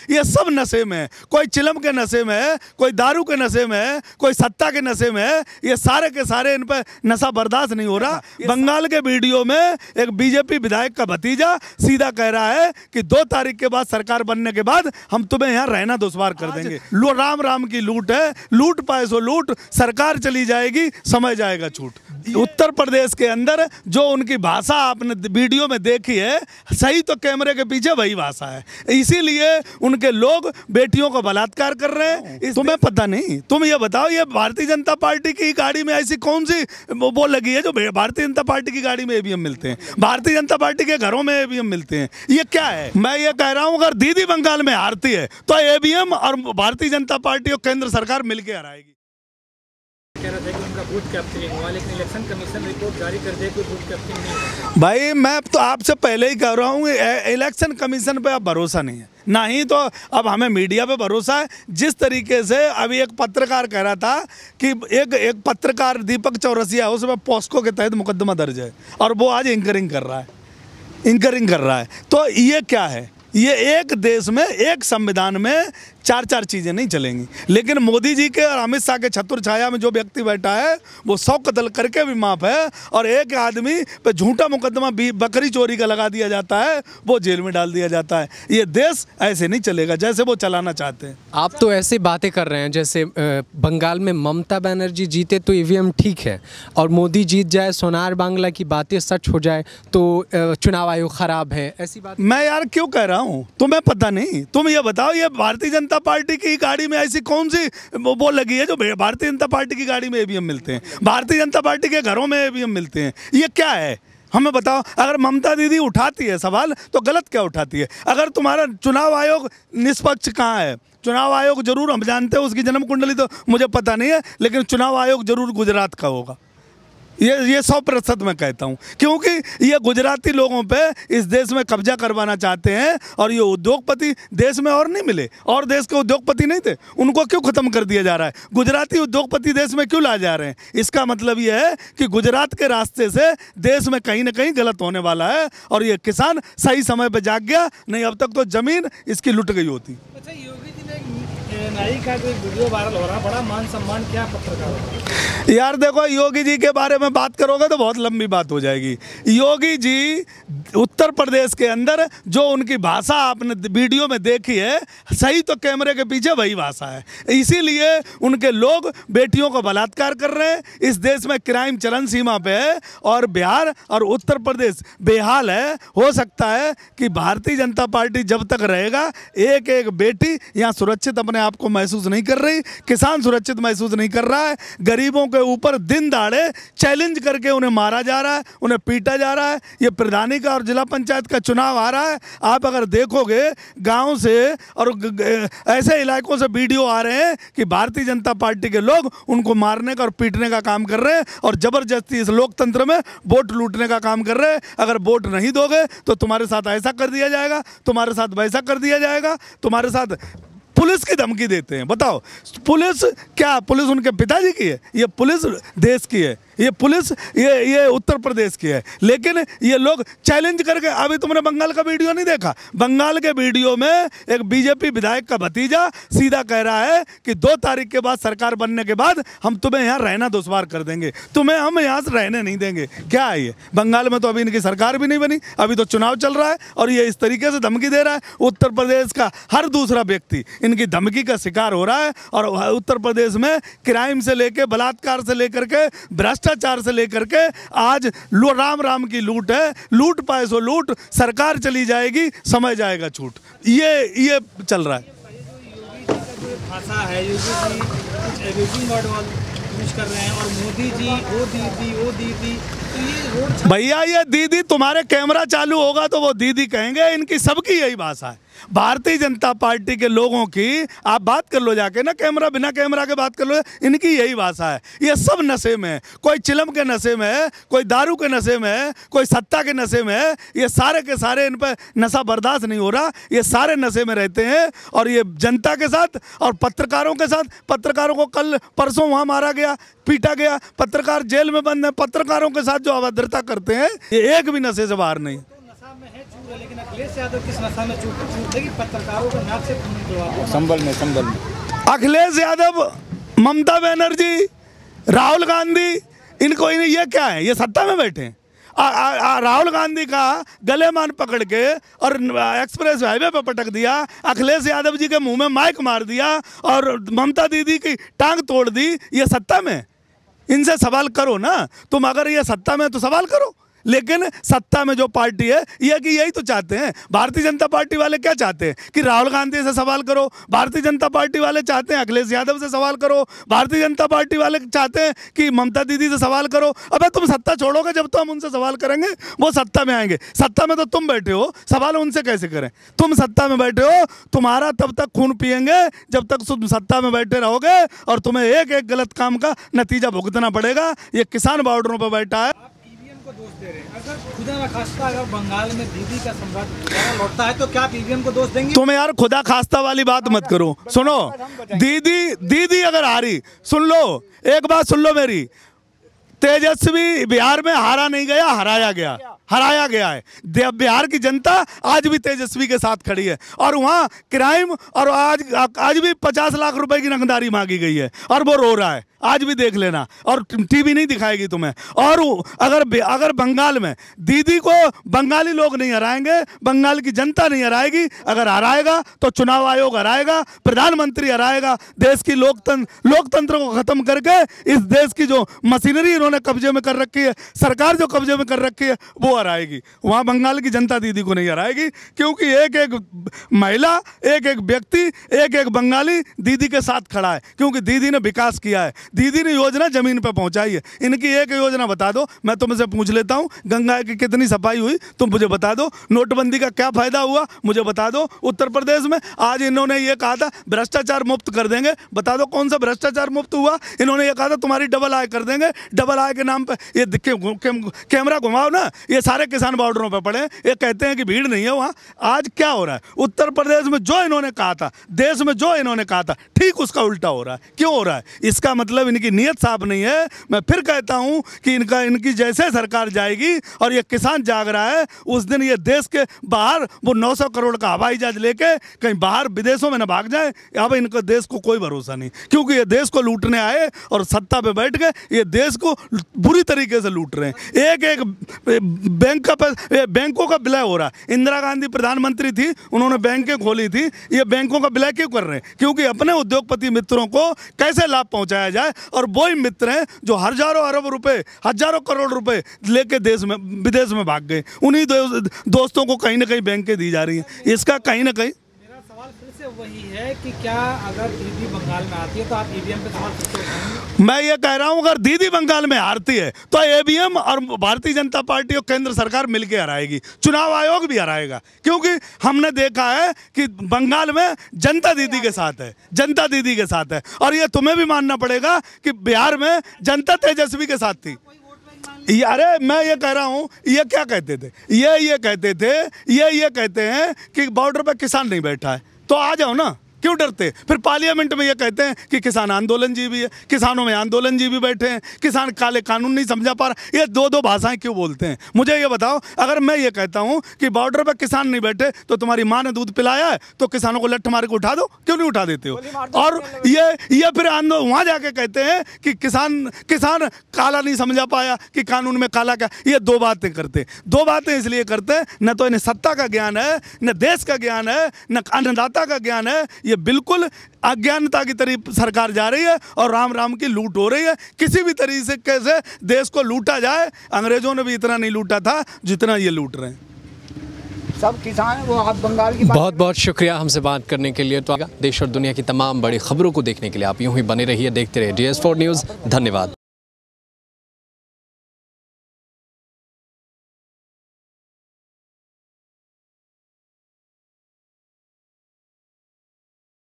ये सब नशे में है। कोई चिलम के नशे में है, कोई दारू के नशे में है, कोई सत्ता के नशे में है। ये सारे के सारे इन पर नशा बर्दाश्त नहीं हो रहा। बंगाल के वीडियो में एक बीजेपी विधायक का भतीजा सीधा कह रहा है कि 2 तारीख के बाद सरकार बनने के बाद हम तुम्हें यहाँ रहना दुश्वार कर देंगे। राम राम की लूट है, लूट पाए सो लूट, सरकार चली जाएगी, समय जाएगा छूट। उत्तर प्रदेश के अंदर जो उनकी भाषा आपने वीडियो में देखी है, सही तो कैमरे के पीछे वही भाषा है। इसीलिए उनके लोग बेटियों को बलात्कार कर रहे हैं। तुम्हें पता नहीं? तुम ये बताओ, ये भारतीय जनता पार्टी की गाड़ी में ऐसी कौन सी वो लगी है जो भारतीय जनता पार्टी की गाड़ी में ईवीएम मिलते हैं, भारतीय जनता पार्टी के घरों में ईवीएम मिलते हैं? ये क्या है? मैं ये कह रहा हूँ, अगर दीदी बंगाल में हारती है तो ईवीएम और भारतीय जनता पार्टी और केंद्र सरकार मिलकर हराएगी। कह रहा था कि उनका बूथ कैप्चरिंग हुआ, लेकिन इलेक्शन कमीशन रिपोर्ट जारी कर दे कोई बूथ कैप्चरिंग नहीं हुआ। भाई मैं तो आपसे पहले ही कह रहा हूँ, इलेक्शन कमीशन पे अब भरोसा नहीं है, ना ही तो अब हमें मीडिया पे भरोसा है। जिस तरीके से अभी एक पत्रकार कह रहा था कि एक पत्रकार दीपक चौरसिया, उसमें पॉस्को के तहत मुकदमा दर्ज है और वो आज एंकरिंग कर रहा है। तो ये क्या है? ये एक देश में, एक संविधान में 4 चीज़ें नहीं चलेंगी। लेकिन मोदी जी के और अमित शाह के छत्र छाया में जो व्यक्ति बैठा है वो 100 कत्ल करके भी माफ है, और एक आदमी पे झूठा मुकदमा बकरी चोरी का लगा दिया जाता है, वो जेल में डाल दिया जाता है। ये देश ऐसे नहीं चलेगा जैसे वो चलाना चाहते हैं। आप तो ऐसी बातें कर रहे हैं जैसे बंगाल में ममता बनर्जी जीते तो ईवीएम ठीक है, और मोदी जीत जाए, सोनार बांग्ला की बातें सच हो जाए तो चुनाव आयोग खराब है, ऐसी बात। मैं यार क्यों कह रहा हूँ? तुम्हें पता नहीं? तुम ये बताओ, ये भारतीय जनता पार्टी की गाड़ी में ऐसी कौन सी वो लगी है जो भारतीय जनता पार्टी की गाड़ी में ईवीएम मिलते हैं, भारतीय जनता पार्टी के घरों में ईवीएम मिलते हैं? ये क्या है? हमें बताओ। अगर ममता दीदी उठाती है सवाल तो गलत क्या उठाती है? अगर तुम्हारा चुनाव आयोग निष्पक्ष कहाँ है? चुनाव आयोग जरूर, हम जानते हैं उसकी जन्म कुंडली तो मुझे पता नहीं है, लेकिन चुनाव आयोग जरूर गुजरात का होगा। ये 100% मैं कहता हूँ, क्योंकि ये गुजराती लोगों पे इस देश में कब्जा करवाना चाहते हैं, और ये उद्योगपति देश में और नहीं मिले, और देश के उद्योगपति नहीं थे, उनको क्यों खत्म कर दिया जा रहा है? गुजराती उद्योगपति देश में क्यों लाए जा रहे हैं? इसका मतलब ये है कि गुजरात के रास्ते से देश में कहीं ना कहीं गलत होने वाला है, और ये किसान सही समय पर जाग गया, नहीं अब तक तो जमीन इसकी लुट गई होती। अच्छा, योगी जी ने नाई का कोई वीडियो वायरल हो रहा, बड़ा मान सम्मान क्या पत्रकार? यार देखो, योगी जी के बारे में बात करोगे तो बहुत लंबी बात हो जाएगी। योगी जी उत्तर प्रदेश के अंदर जो उनकी भाषा आपने वीडियो में देखी है, सही तो कैमरे के पीछे वही भाषा है। इसीलिए उनके लोग बेटियों को बलात्कार कर रहे हैं। इस देश में क्राइम चरम सीमा पे है, और बिहार और उत्तर प्रदेश बेहाल है। हो सकता है कि भारतीय जनता पार्टी जब तक रहेगा, एक एक बेटी यहाँ सुरक्षित अपने आप को महसूस नहीं कर रही, किसान सुरक्षित महसूस नहीं कर रहा है, गरीबों के ऊपर दिन दहाड़े चैलेंज करके उन्हें मारा जा रहा है, उन्हें पीटा जा रहा है। ये प्रधानी का और जिला पंचायत का चुनाव आ रहा है, आप अगर देखोगे गांव से और ऐसे इलाकों से वीडियो आ रहे हैं कि भारतीय जनता पार्टी के लोग उनको मारने का और पीटने का काम कर रहे हैं, और जबरदस्ती इस लोकतंत्र में वोट लूटने का काम कर रहे हैं। अगर वोट नहीं दोगे तो तुम्हारे साथ ऐसा कर दिया जाएगा, तुम्हारे साथ वैसा कर दिया जाएगा, तुम्हारे साथ पुलिस की धमकी देते हैं। बताओ, पुलिस क्या, पुलिस उनके पिताजी की है? ये पुलिस देश की है, ये पुलिस ये उत्तर प्रदेश की है। लेकिन ये लोग चैलेंज करके, अभी तुमने बंगाल का वीडियो नहीं देखा? बंगाल के वीडियो में एक बीजेपी विधायक का भतीजा सीधा कह रहा है कि 2 तारीख के बाद सरकार बनने के बाद हम तुम्हें यहाँ रहना दुश्वार कर देंगे, तुम्हें हम यहाँ से रहने नहीं देंगे। क्या है ये? बंगाल में तो अभी इनकी सरकार भी नहीं बनी, अभी तो चुनाव चल रहा है, और ये इस तरीके से धमकी दे रहा है। उत्तर प्रदेश का हर दूसरा व्यक्ति इनकी धमकी का शिकार हो रहा है, और उत्तर प्रदेश में क्राइम से लेकर, बलात्कार से लेकर के, भ्रष्टाचार से लेकर के आज राम राम की लूट है। लूट पाए सो लूट, सरकार चली जाएगी, समय जाएगा छूट। ये चल रहा है। योगी जी का जो भाषा है, योगी जी कुछ एब्यूजिंग वर्ड यूज कर रहे हैं, और मोदी जी वो दीदी, तो ये रोड भैया, ये दीदी, तुम्हारे कैमरा चालू होगा तो वो दीदी कहेंगे। इनकी सबकी यही भाषा है। भारतीय जनता पार्टी के लोगों की आप बात कर लो जाके ना, कैमरा बिना कैमरा के बात कर लो, इनकी यही भाषा है। ये सब नशे में है, कोई चिलम के नशे में है, कोई दारू के नशे में है, कोई सत्ता के नशे में है। ये सारे के सारे इन पर नशा बर्दाश्त नहीं हो रहा, ये सारे नशे में रहते हैं। और ये जनता के साथ और पत्रकारों के साथ, पत्रकारों को कल परसों वहाँ मारा गया, पीटा गया, पत्रकार जेल में बंद है। पत्रकारों के साथ जो अभद्रता करते हैं, ये एक भी नशे से बाहर नहीं। नशा में है, लेकिन अखिलेश यादव किस नशा में चूकते कि पत्रकारों को नाक से खून निकलवा संभल में अखिलेश यादव, ममता बनर्जी, राहुल गांधी, इनको ये क्या है, ये सत्ता में बैठे हैं। राहुल गांधी का गले मान पकड़ के और एक्सप्रेस हाईवे पर पटक दिया, अखिलेश यादव जी के मुंह में माइक मार दिया और ममता दीदी की टांग तोड़ दी। ये सत्ता में, इनसे सवाल करो ना तुम, अगर ये सत्ता में तो सवाल करो। लेकिन सत्ता में जो पार्टी है ये कि यही तो चाहते हैं। भारतीय जनता पार्टी वाले क्या चाहते हैं कि राहुल गांधी से सवाल करो, भारतीय जनता पार्टी वाले चाहते हैं अखिलेश यादव से सवाल करो, भारतीय जनता पार्टी वाले चाहते हैं कि ममता दीदी से सवाल करो। अबे तुम सत्ता छोड़ोगे जब तो हम उनसे सवाल करेंगे, वो सत्ता में आएंगे। सत्ता में तो तुम बैठे हो, सवाल उनसे कैसे करें? तुम सत्ता में बैठे हो, तुम्हारा तब तक खून पिएंगे जब तक तुम सत्ता में बैठे रहोगे और तुम्हें एक एक गलत काम का नतीजा भुगतना पड़ेगा। ये किसान बॉर्डरों पर बैठा है। को दोष दे रहे हैं। अगर खुदा न खास्ता अगर बंगाल में दीदी का सम्राट लौटता है तो क्या आप ईवीएम को दोष देंगे? तुम यार खुदा खास्ता वाली बात मत करो। सुनो, दीदी अगर हारी, सुन लो, एक बात सुन लो मेरी, तेजस्वी बिहार में हारा नहीं गया, हराया गया है। बिहार की जनता आज भी तेजस्वी के साथ खड़ी है और वहाँ क्राइम और आज भी 50 लाख रुपए की रंगदारी मांगी गई है और वो रो रहा है। आज भी देख लेना और टीवी नहीं दिखाएगी तुम्हें। और अगर बंगाल में दीदी को बंगाली लोग नहीं हराएंगे, बंगाल की जनता नहीं हराएगी। अगर हराएगा तो चुनाव आयोग हराएगा, प्रधानमंत्री हराएगा। देश की लोकतंत्र को खत्म करके इस देश की जो मशीनरी इन्होंने कब्जे में कर रखी है, सरकार जो कब्जे में कर रखी है, वो हराएगी। वहाँ बंगाल की जनता दीदी को नहीं हराएगी, क्योंकि एक एक महिला, एक एक व्यक्ति, एक एक बंगाली दीदी के साथ खड़ा है, क्योंकि दीदी ने विकास किया है, दीदी ने योजना जमीन पर पहुंचाई है। इनकी एक योजना बता दो, मैं तुमसे पूछ लेता हूं, गंगा की कितनी सफाई हुई तुम मुझे बता दो। नोटबंदी का क्या फायदा हुआ मुझे बता दो। उत्तर प्रदेश में आज इन्होंने ये कहा था भ्रष्टाचार मुक्त कर देंगे, बता दो कौन सा भ्रष्टाचार मुक्त हुआ। इन्होंने ये कहा था तुम्हारी डबल आय कर देंगे, डबल आय के नाम पर ये कैमरा घुमाओ ना, ये सारे किसान बॉर्डरों पर पड़े, ये कहते हैं कि भीड़ नहीं है वहाँ। आज क्या हो रहा है, उत्तर प्रदेश में जो इन्होंने कहा था, देश में जो इन्होंने कहा था, ठीक उसका उल्टा हो रहा है। क्यों हो रहा है? इसका मतलब इनकी नीयत साफ नहीं है। मैं फिर कहता हूं कि इनकी जैसे सरकार जाएगी और ये किसान जाग रहा है, उस दिन ये देश के बाहर वो 900 करोड़ का हवाई जहाज लेके कहीं बाहर विदेशों में न भाग जाए। अब इनका देश को कोई भरोसा नहीं, क्योंकि ये देश को लूटने आए और सत्ता पे बैठ गए, ये देश को बुरी तरीके से लूट रहे हैं। एक एक बैंकों का विलय हो रहा है। इंदिरा गांधी प्रधानमंत्री थी, उन्होंने बैंकें खोली थी, ये बैंकों का विलय क्यों कर रहे हैं? क्योंकि अपने उद्योगपति मित्रों को कैसे लाभ पहुंचाया जाए। और वही मित्र हैं जो हजारों अरब रुपए, हजारों करोड़ रुपए लेके विदेश में भाग गए। उन्हीं दोस्तों को कहीं ना कहीं बैंकें दी जा रही हैं। इसका कहीं ना कहीं मेरा सवाल फिर से वही है कि क्या अगर दीदी बंगाल में आती है तो आप ईवीएम पे सवाल फिर से उठाएंगे? मैं ये कह रहा हूं, अगर दीदी बंगाल में हारती है तो ईवीएम और भारतीय जनता पार्टी और केंद्र सरकार मिलकर हराएगी, चुनाव आयोग भी हराएगा। क्योंकि हमने देखा है कि बंगाल में जनता दीदी के साथ है, जनता दीदी के साथ है। और ये तुम्हें भी मानना पड़ेगा कि बिहार में जनता तेजस्वी के साथ थी। अरे मैं ये कह रहा हूँ, ये क्या कहते थे, ये कहते हैं कि बॉर्डर पर किसान नहीं बैठा है, तो आ जाओ ना, क्यों डरते? फिर पार्लियामेंट में ये कहते हैं कि किसान आंदोलन जी भी है, किसानों में आंदोलन जी भी बैठे हैं, किसान काले कानून नहीं समझा पा रहा। ये दो भाषाएं क्यों बोलते हैं? मुझे ये बताओ, अगर मैं ये कहता हूं कि बॉर्डर पर किसान नहीं बैठे तो तुम्हारी माँ ने दूध पिलाया है तो किसानों को लठ मार के उठा दो, क्यों नहीं उठा देते हो? और ये फिर वहां जाके कहते हैं कि किसान काला नहीं समझा पाया, कि कानून में काला क्या। ये दो बातें करते, दो बातें इसलिए करते हैं, न तो इन्हें सत्ता का ज्ञान है, न देश का ज्ञान है, न अन्नदाता का ज्ञान है। ये बिल्कुल अज्ञानता की तरफ सरकार जा रही है और राम की लूट हो रही है। किसी भी तरीके से देश को लूटा जाए, अंग्रेजों ने भी इतना नहीं लूटा था जितना ये लूट रहे हैं। सब किसान वो आप बंगाल की बहुत बहुत शुक्रिया हमसे बात करने के लिए। तो देश और दुनिया की तमाम बड़ी खबरों को देखने के लिए आप यूं ही बने रहिए, देखते रहिए DS4 न्यूज़। धन्यवाद।